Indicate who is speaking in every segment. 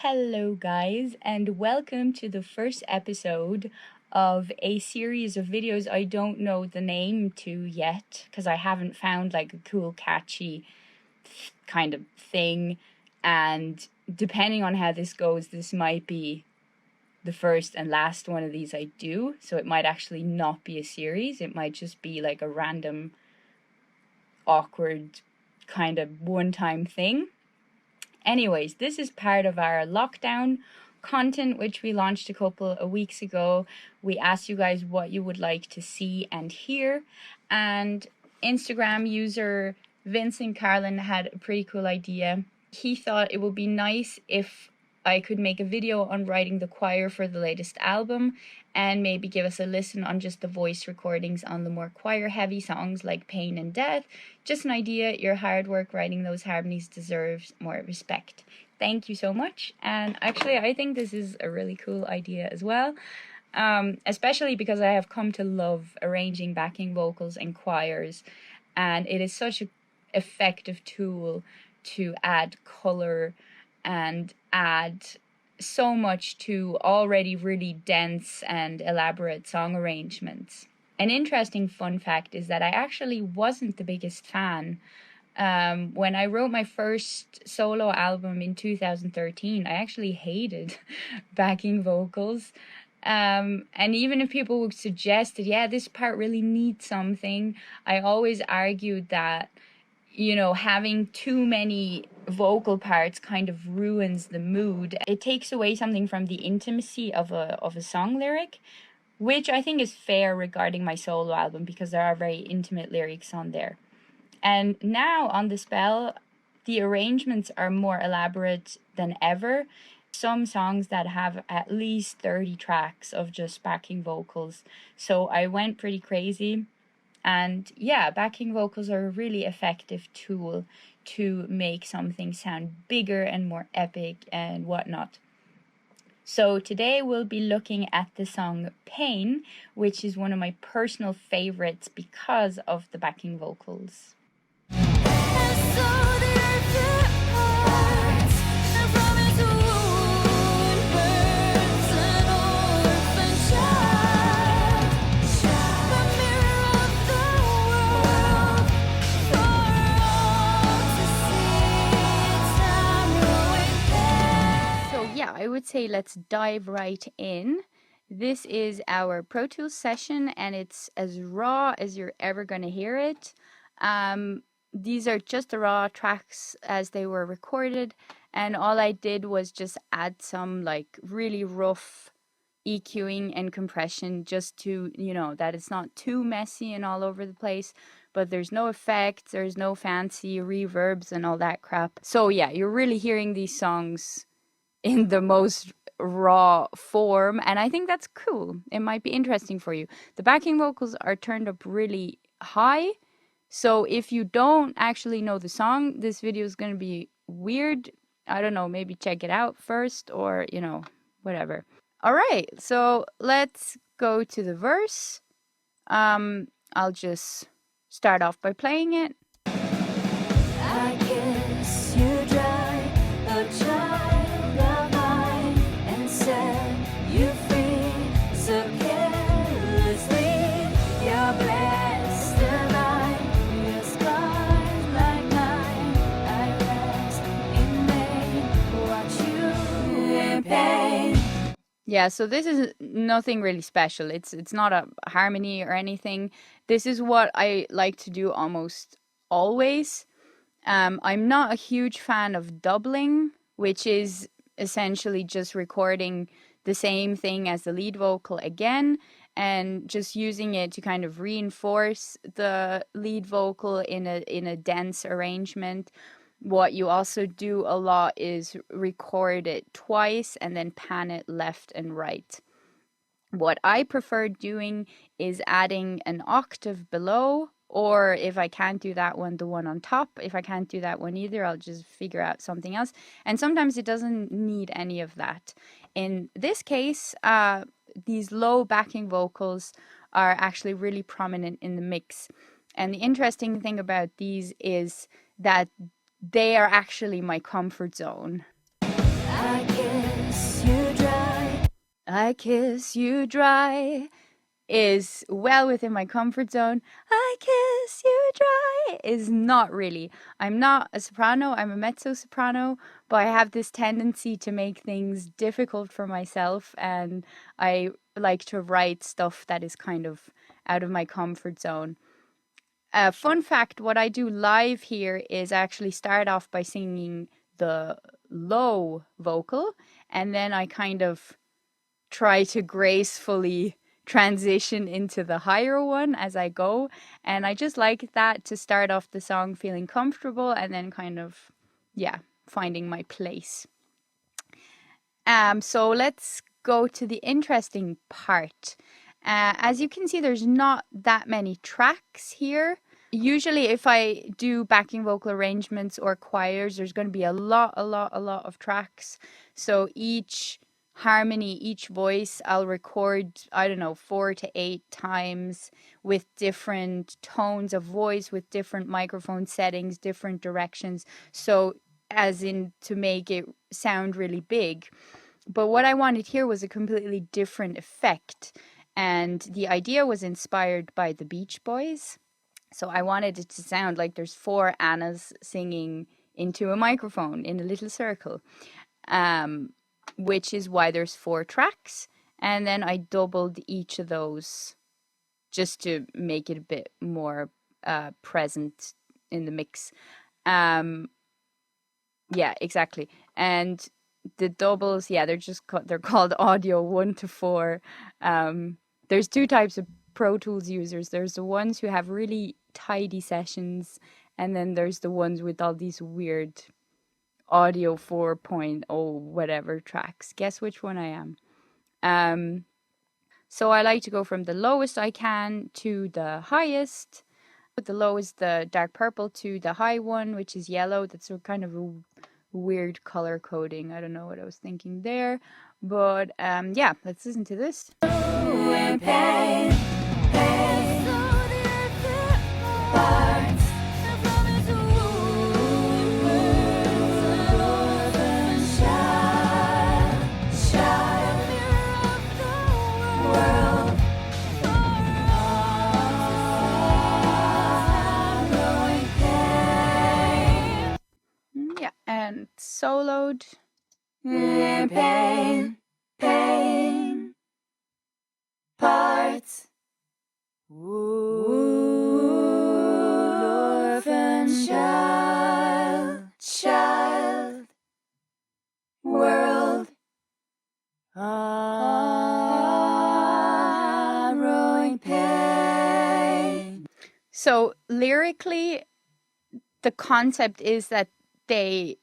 Speaker 1: Hello, guys, and welcome to the first episode of a series of videos I don't know the name to yet because I haven't found like a cool, catchy kind of thing. And depending on how this goes, this might be the first and last one of these I do. So it might actually not be a series, it might just be like a random, awkward kind of one time thing. Anyways, this is part of our lockdown content, which we launched a couple of weeks ago. We asked you guys what you would like to see and hear, and Instagram user Vincent Carlin had a pretty cool idea. He thought it would be nice if I could make a video on writing the choir for the latest album and maybe give us a listen on just the voice recordings on the more choir heavy songs like Pain and Death. Just an idea, your hard work writing those harmonies deserves more respect. Thank you so much. And actually, I think this is a really cool idea as well, especially because I have come to love arranging backing vocals and choirs, and it is such an effective tool to add color and add so much to already really dense and elaborate song arrangements. An interesting fun fact is that I actually wasn't the biggest fan. When I wrote my first solo album in 2013, I actually hated backing vocals. And even if people would suggest that, yeah, this part really needs something, I always argued that, having too many vocal parts kind of ruins the mood. It takes away something from the intimacy of a song lyric, which I think is fair regarding my solo album because there are very intimate lyrics on there. And now on The Spell, the arrangements are more elaborate than ever. Some songs that have at least 30 tracks of just backing vocals. So I went pretty crazy. And yeah, backing vocals are a really effective tool to make something sound bigger and more epic and whatnot. So today we'll be looking at the song Pain, which is one of my personal favorites because of the backing vocals. I would say let's dive right in. This is our Pro Tools session and it's as raw as you're ever going to hear it. These are just the raw tracks as they were recorded, and all I did was just add some like really rough EQing and compression just to, that it's not too messy and all over the place, but there's no effects, there's no fancy reverbs and all that crap. So yeah, you're really hearing these songs in the most raw form, and I think that's cool. It might be interesting for you. The backing vocals are turned up really high, so if you don't actually know the song, this video is going to be weird. I don't know, maybe check it out first, or whatever. All right, so let's go to the verse. I'll just start off by playing it. I guess you dry a child of mine and set you free so carelessly. You're blessed divine, your scars like mine. I rest in pain, watch you in pain. Yeah, so this is nothing really special. It's not a harmony or anything. This is what I like to do almost always. I'm not a huge fan of doubling, which is essentially just recording the same thing as the lead vocal again and just using it to kind of reinforce the lead vocal in a dense arrangement. What you also do a lot is record it twice and then pan it left and right. What I prefer doing is adding an octave below, or if I can't do that one, the one on top. If I can't do that one either, I'll just figure out something else. And sometimes it doesn't need any of that. In this case, these low backing vocals are actually really prominent in the mix. And the interesting thing about these is that they are actually my comfort zone. I I kiss you dry is well within my comfort zone. I kiss you dry is not really. I'm not a soprano, I'm a mezzo soprano, but I have this tendency to make things difficult for myself, and I like to write stuff that is kind of out of my comfort zone. Fun fact, what I do live here is actually start off by singing the low vocal, and then I kind of try to gracefully transition into the higher one as I go. And I just like that, to start off the song feeling comfortable and then kind of, yeah, finding my place. So let's go to the interesting part. As you can see, there's not that many tracks here. Usually if I do backing vocal arrangements or choirs, there's going to be a lot of tracks. So each harmony, each voice, I'll record, I don't know, 4 to 8 times with different tones of voice, with different microphone settings, different directions. So as in to make it sound really big. But what I wanted here was a completely different effect. And the idea was inspired by the Beach Boys. So I wanted it to sound like there's 4 Annas singing into a microphone in a little circle, which is why there's 4 tracks. And then I doubled each of those just to make it a bit more present in the mix. Yeah, exactly. And the doubles, yeah, they're called audio 1 to 4. There's 2 types of Pro Tools users. There's the ones who have really tidy sessions, and then there's the ones with all these weird audio 4.0 whatever tracks. Guess which one I am. So I like to go from the lowest I can to the highest. With the low is the dark purple to the high one, which is yellow. That's a kind of a weird color coding. I don't know what I was thinking there, but yeah, let's listen to this. Yeah, and soloed. Pain, pain, parts. Orphan child, child, world, harrowing pain. So lyrically, the concept is that the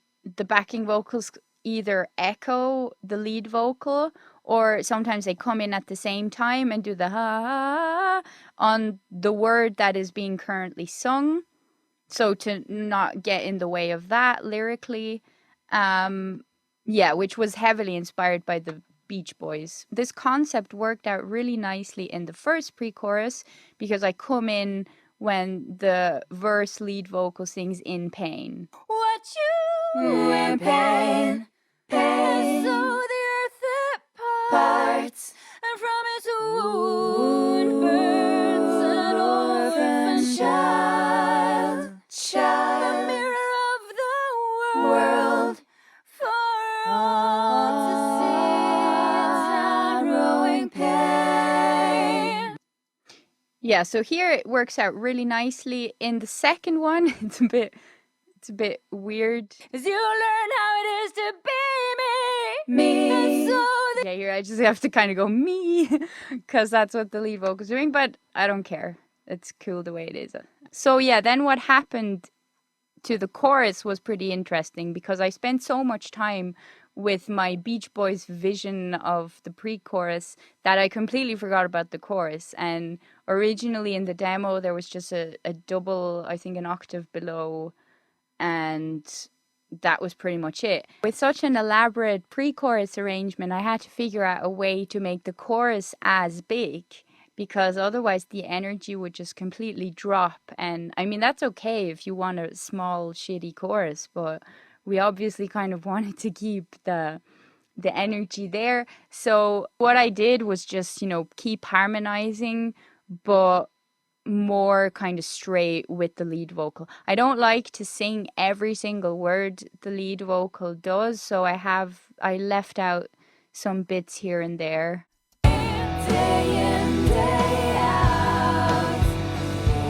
Speaker 1: backing vocals either echo the lead vocal, or sometimes they come in at the same time and do the ha on the word that is being currently sung. So to not get in the way of that lyrically, yeah, which was heavily inspired by the Beach Boys. This concept worked out really nicely in the first pre-chorus because I come in when the verse lead vocal sings in pain. What you in pain, pain, so the earth it parts, and from its wound burns an orphan child, child, the mirror of the world for all to see, its harrowing pain. Yeah, so here it works out really nicely. In the second one, it's a bit weird. As you learn how it is to be me. And so yeah, here I just have to kind of go me, because that's what the lead vocal's doing, but I don't care. It's cool the way it is. So yeah, then what happened to the chorus was pretty interesting, because I spent so much time with my Beach Boys vision of the pre-chorus that I completely forgot about the chorus. And originally in the demo there was just a double, I think an octave below, and that was pretty much it. With such an elaborate pre-chorus arrangement, I had to figure out a way to make the chorus as big, because otherwise the energy would just completely drop. And I mean, that's okay if you want a small shitty chorus, but we obviously kind of wanted to keep the the energy there. So what I did was just, keep harmonizing, but more kind of straight with the lead vocal. I don't like to sing every single word the lead vocal does, so I left out some bits here and there. Day in, day out,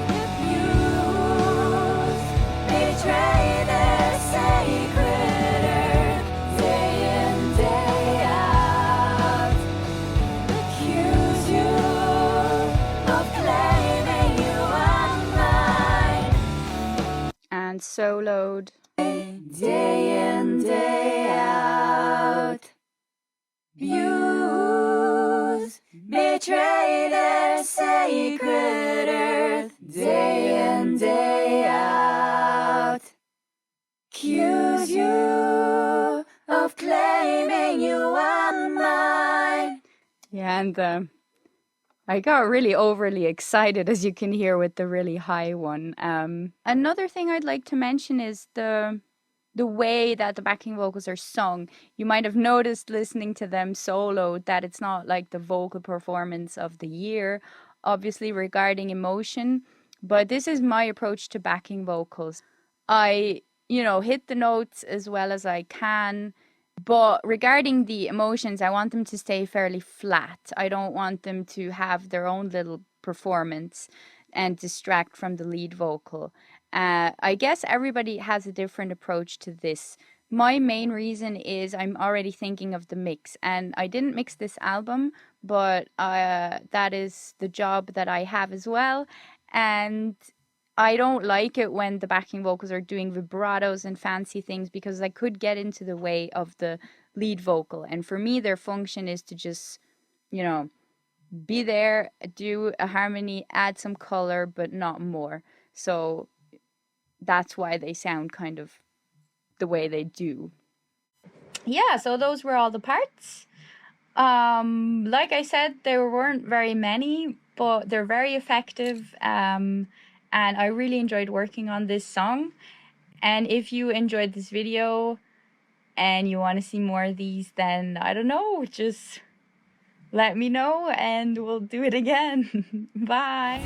Speaker 1: refuse, betray their sacred earth. Day in, day out, accuse you of claiming you are mine. And soloed. Day in, day out, use, betray their sacred earth. Day in, day out, accuse you of claiming you are mine. Yeah, and I got really overly excited, as you can hear, with the really high one. Another thing I'd like to mention is the way that the backing vocals are sung. You might have noticed listening to them solo that it's not like the vocal performance of the year, obviously regarding emotion, but this is my approach to backing vocals. I, hit the notes as well as I can, but regarding the emotions, I want them to stay fairly flat. I don't want them to have their own little performance and distract from the lead vocal. I guess everybody has a different approach to this. My main reason is I'm already thinking of the mix, and I didn't mix this album, but that is the job that I have as well. And I don't like it when the backing vocals are doing vibratos and fancy things, because I could get into the way of the lead vocal. And for me, their function is to just, be there, do a harmony, add some color, but not more. So that's why they sound kind of the way they do. Yeah, so those were all the parts. Like I said, there weren't very many, but they're very effective. And I really enjoyed working on this song. And if you enjoyed this video and you want to see more of these, then I don't know, just let me know and we'll do it again. Bye.